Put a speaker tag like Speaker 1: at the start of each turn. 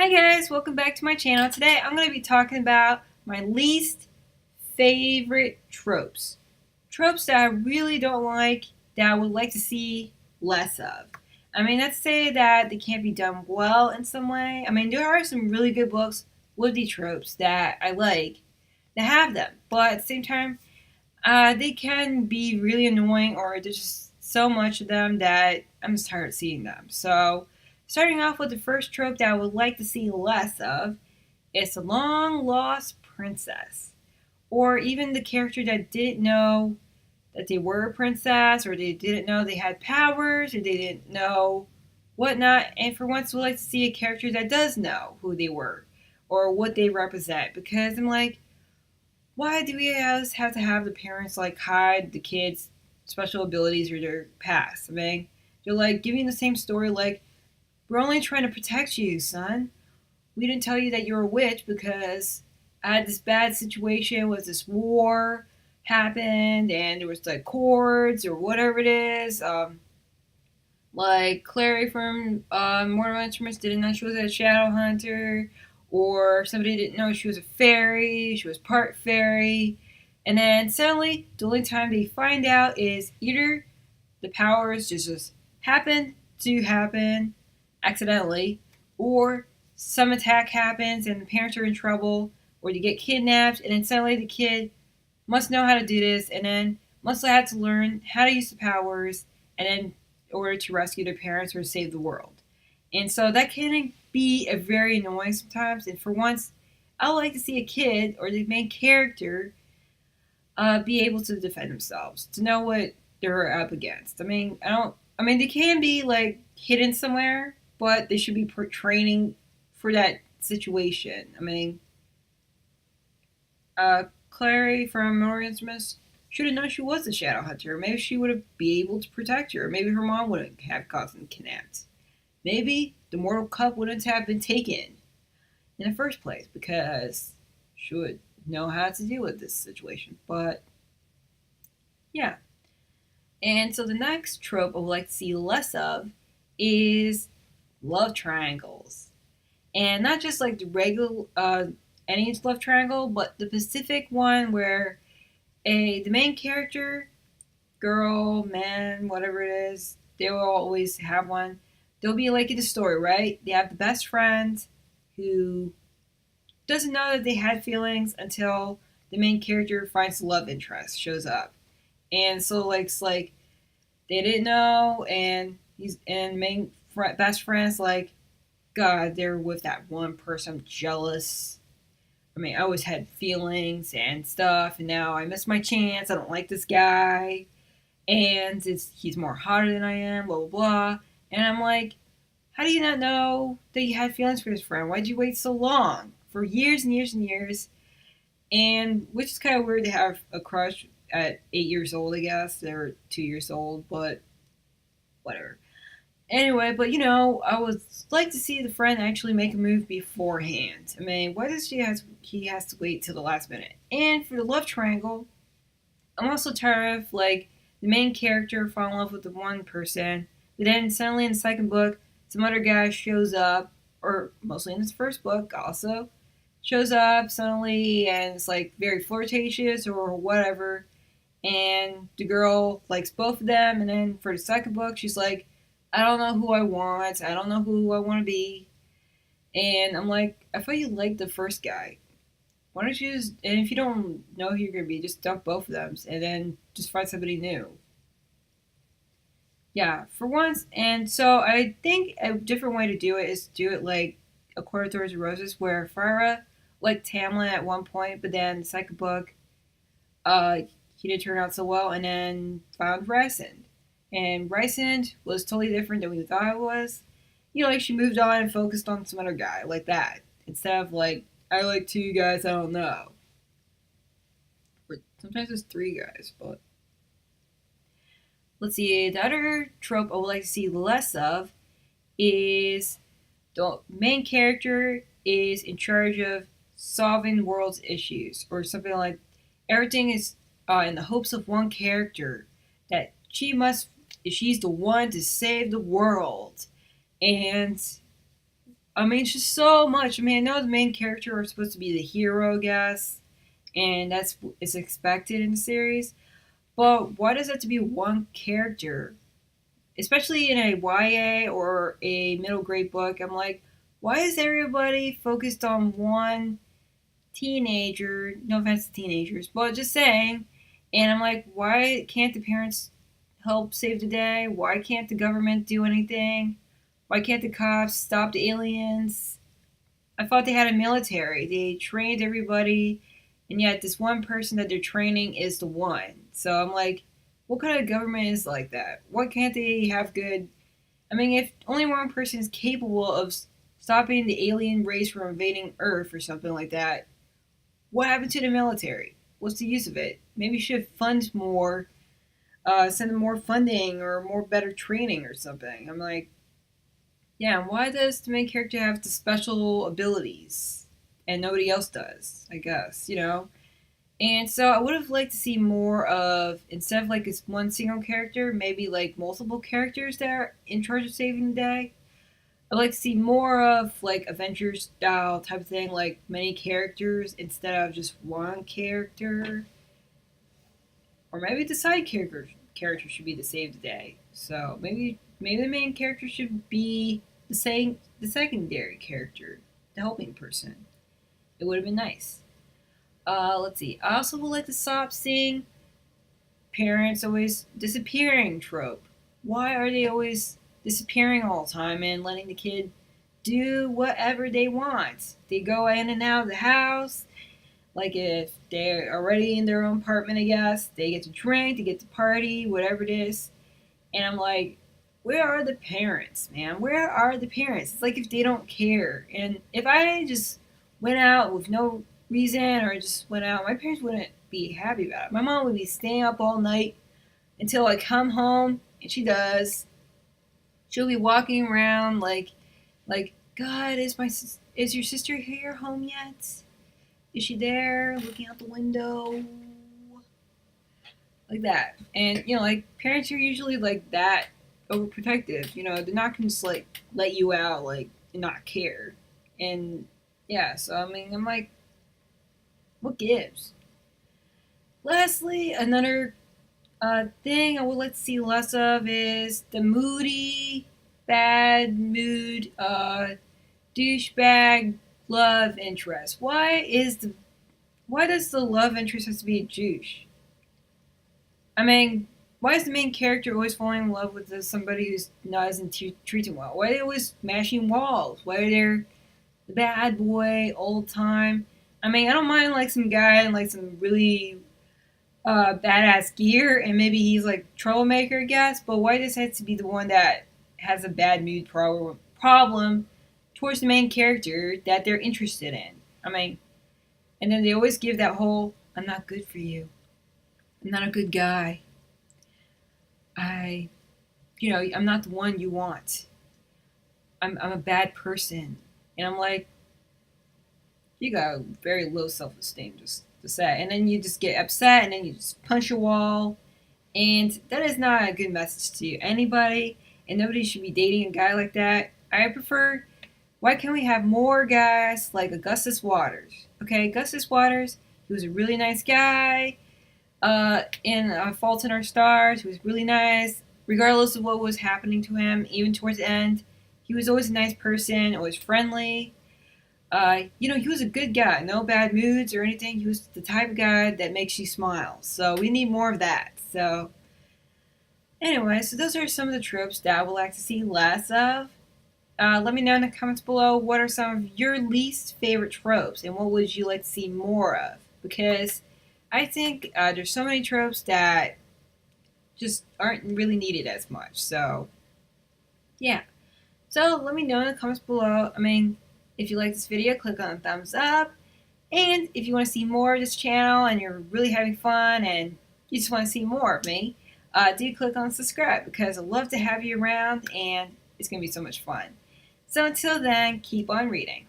Speaker 1: Hi guys, welcome back to my channel. Today I'm going to be talking about my least favorite tropes. Tropes that I really don't like, that I would like to see less of. I mean, let's say that they can't be done well in some way. I mean, there are some really good books with the tropes that I like that have them, but at the same time, they can be really annoying, or there's just so much of them that I'm just tired of seeing them. So, starting off with the first trope that I would like to see less of is the long lost princess, or even the character that didn't know that they were a princess, or they didn't know they had powers, or they didn't know whatnot. And for once, we'd like to see a character that does know who they were or what they represent, because I'm like, why do we always have to have the parents like hide the kids' special abilities or their past? I mean, they're like giving the same story like, we're only trying to protect you, son. We didn't tell you that you're a witch because I had this bad situation with this war happened and there was like cords or whatever it is. Like Clary from Mortal Instruments didn't know she was a shadow hunter, or somebody didn't know she was a fairy, she was part fairy, and then suddenly the only time they find out is either the powers just happen to happen accidentally, or some attack happens and the parents are in trouble, or they get kidnapped, and then suddenly the kid must know how to do this, and then must have to learn how to use the powers, and then in order to rescue their parents or save the world. And so that can be a very annoying sometimes. And for once, I like to see a kid or the main character be able to defend themselves, to know what they're up against. I mean, I don't. I mean, they can be like hidden somewhere, but they should be training for that situation. I mean, Clary from Mortal Instruments should have known she was a shadow hunter. Maybe she would have been able to protect her. Maybe her mom wouldn't have gotten kidnapped. Maybe the Mortal Cup wouldn't have been taken in the first place because she would know how to deal with this situation. But yeah. And so the next trope I would like to see less of is love triangles. And not just like the regular any love triangle, but the specific one where the main character, girl, man, whatever it is, they will always have one. They'll be like in the story, right? They have the best friend who doesn't know that they had feelings until the main character finds the love interest, shows up. And so like it's like they didn't know, and he's and main best friend's like, God, they're with that one person. I'm jealous. I mean, I always had feelings and stuff, and now I missed my chance. I don't like this guy, and he's more hotter than I am. Blah blah blah. And I'm like, how do you not know that you had feelings for his friend? Why'd you wait so long? For years and years and years. And which is kind of weird to have a crush at 8 years old, I guess. They're 2 years old, but whatever. Anyway, but I would like to see the friend actually make a move beforehand. I mean, why does he has to wait till the last minute? And for the love triangle, I'm also tired of like the main character fall in love with the one person, but then suddenly in the second book, some other guy shows up, or mostly in his first book also, shows up suddenly and it's like very flirtatious or whatever. And the girl likes both of them, and then for the second book, she's like, I don't know who I want. I don't know who I want to be. And I'm like, I thought you liked the first guy. Why don't you just, and if you don't know who you're going to be, just dump both of them and then just find somebody new. Yeah, for once. And so I think a different way to do it is do it like A Quarter Thorns and Roses, where Farah liked Tamlin at one point, but then the second book, uh, he didn't turn out so well, and then found Rysand. And Rysand was totally different than we thought it was. Like she moved on and focused on some other guy, like that. Instead of like, I like two guys I don't know. Or sometimes it's three guys, but let's see. The other trope I would like to see less of is the main character is in charge of solving the world's issues, or something like everything is in the hopes of one character, that she's the one to save the world. And I mean, it's just so much. I mean, I know the main character are supposed to be the hero, I guess, and that's is expected in the series. But why does it have to be one character? Especially in a YA or a middle grade book, I'm like, why is everybody focused on one teenager? No offense to teenagers, but just saying. And I'm like, why can't the parents help save the day? Why can't the government do anything? Why can't the cops stop the aliens? I thought they had a military. They trained everybody, and yet this one person that they're training is the one. So I'm like, what kind of government is like that? Why can't they have good? I mean, if only one person is capable of stopping the alien race from invading Earth or something like that, what happened to the military? What's the use of it? Maybe you should fund more, send them more funding or more better training or something. I'm like, yeah, why does the main character have the special abilities and nobody else does? I guess, you know? And so I would have liked to see more of, instead of like this one single character, maybe like multiple characters that are in charge of saving the day. I'd like to see more of like Avengers style type of thing, like many characters instead of just one character. Or maybe the side character should be to save the day. So maybe the main character should be the secondary character, the helping person. It would have been nice. Let's see. I also would like to stop seeing parents always disappearing trope. Why are they always disappearing all the time and letting the kid do whatever they want? They go in and out of the house. Like if they're already in their own apartment, I guess they get to drink, they get to party, whatever it is. And I'm like, where are the parents, man? Where are the parents? It's like if they don't care. And if I just went out with no reason or just went out, my parents wouldn't be happy about it. My mom would be staying up all night until I come home, and she does. She'll be walking around like, God, is your sister here home yet? Is she there, looking out the window? Like that. And like parents are usually like that overprotective. They're not gonna just like let you out like and not care. And yeah, so I mean, I'm like, what gives? Lastly, another thing I would like to see less of is the moody, bad mood, douchebag love interest. Why does the love interest have to be a douche? I mean, why is the main character always falling in love with somebody who's not isn't treating well? Why are they always smashing walls? Why are they the bad boy all the time? I mean, I don't mind like some guy in like some really badass gear, and maybe he's like troublemaker, I guess. But why does it have to be the one that has a bad mood problem towards the main character that they're interested in? I mean, and then they always give that whole "I'm not good for you. I'm not a good guy. I'm not the one you want. I'm a bad person." And I'm like, you got very low self-esteem, just to say. And then you just get upset, and then you just punch a wall. And that is not a good message to anybody. And nobody should be dating a guy like that. I prefer, why can't we have more guys like Augustus Waters? Okay, Augustus Waters, he was a really nice guy. In Fault in Our Stars, he was really nice, regardless of what was happening to him, even towards the end. He was always a nice person, always friendly. He was a good guy, no bad moods or anything. He was the type of guy that makes you smile. So we need more of that. So anyway, so those are some of the tropes that I would like to see less of. Let me know in the comments below what are some of your least favorite tropes and what would you like to see more of. Because I think there's so many tropes that just aren't really needed as much. So yeah. So let me know in the comments below. I mean, if you like this video, click on the thumbs up. And if you want to see more of this channel and you're really having fun and you just want to see more of me, do click on subscribe because I'd love to have you around and it's going to be so much fun. So until then, keep on reading.